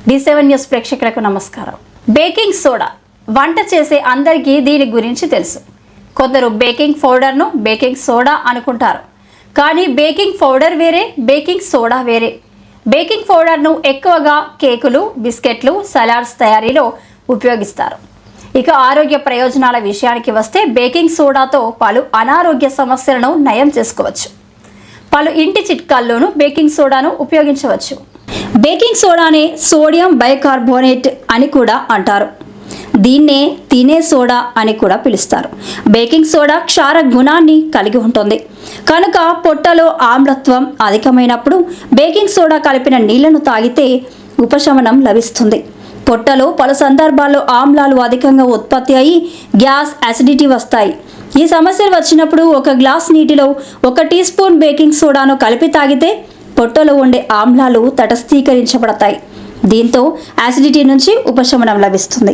D7 news ప్రేక్షకులకు నమస్కారం. Baking soda వంట చేసే అందరికీ దీని గురించి తెలుసు. కొందరు బేకింగ్ పౌడర్ను బేకింగ్ సోడా అనుకుంటారు. కానీ బేకింగ్ పౌడర్ వేరే, బేకింగ్ సోడా వేరే. బేకింగ్ పౌడర్ను ఎక్కువగా కేకులు, బిస్కెట్లు, సలాడ్స్ తయారీలో ఉపయోగిస్తారు. ఇక ఆరోగ్య ప్రయోజనాల విషయానికి వస్తే బేకింగ్ సోడాతో పలు అనారోగ్య సమస్యలను నయం చేసుకోవచ్చు. పలు ఇంటి చిట్కాల్లోనూ బేకింగ్ సోడాను ఉపయోగించవచ్చు. బేకింగ్ సోడానే సోడియం బైకార్బోనేట్ అని కూడా అంటారు. దీన్నే తినే సోడా అని కూడా పిలుస్తారు. బేకింగ్ సోడా క్షార గుణాన్ని కలిగి ఉంటుంది కనుక పొట్టలో ఆమ్లత్వం అధికమైనప్పుడు బేకింగ్ సోడా కలిపిన నీళ్లను తాగితే ఉపశమనం లభిస్తుంది. పొట్టలో పలు సందర్భాల్లో ఆమ్లాలు అధికంగా ఉత్పత్తి అయ్యి గ్యాస్, అసిడిటీ వస్తాయి. ఈ సమస్యలు వచ్చినప్పుడు ఒక గ్లాస్ నీటిలో 1 టీ స్పూన్ బేకింగ్ సోడాను కలిపి తాగితే పొట్టలో ఉండే ఆమ్లాలు తటస్థీకరించబడతాయి. దీంతో యాసిడిటీ నుంచి ఉపశమనం లభిస్తుంది.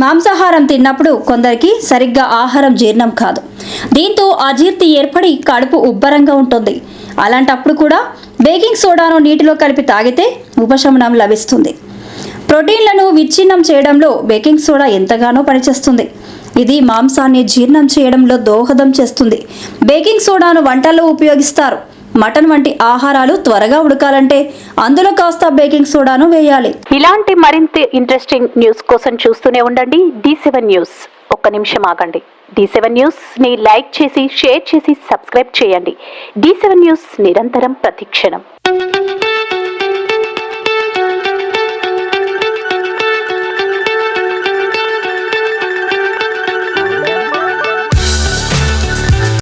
మాంసాహారం తిన్నప్పుడు కొందరికి సరిగ్గా ఆహారం జీర్ణం కాదు. దీంతో అజీర్తి ఏర్పడి కడుపు ఉబ్బరంగా ఉంటుంది. అలాంటప్పుడు కూడా బేకింగ్ సోడాను నీటిలో కలిపి తాగితే ఉపశమనం లభిస్తుంది. ప్రోటీన్లను విచ్ఛిన్నం చేయడంలో బేకింగ్ సోడా ఎంతగానో పనిచేస్తుంది. ఇది మాంసాన్ని జీర్ణం చేయడంలో దోహదం చేస్తుంది. బేకింగ్ సోడాను వంటల్లో ఉపయోగిస్తారు. మటన్ వంటి ఆహారాలు త్వరగా ఉడకాలంటే అందులో కాస్త బేకింగ్ సోడాను వేయాలి. ఇలాంటి మరింత ఇంట్రెస్టింగ్ న్యూస్ కోసం చూస్తూనే ఉండండి D7 న్యూస్. ఒక్క నిమిషం ఆగండి. D7 న్యూస్ ని లైక్ చేసి, షేర్ చేసి, సబ్స్క్రైబ్ చేయండి. D7 న్యూస్ నిరంతరం ప్రతిక్షణం.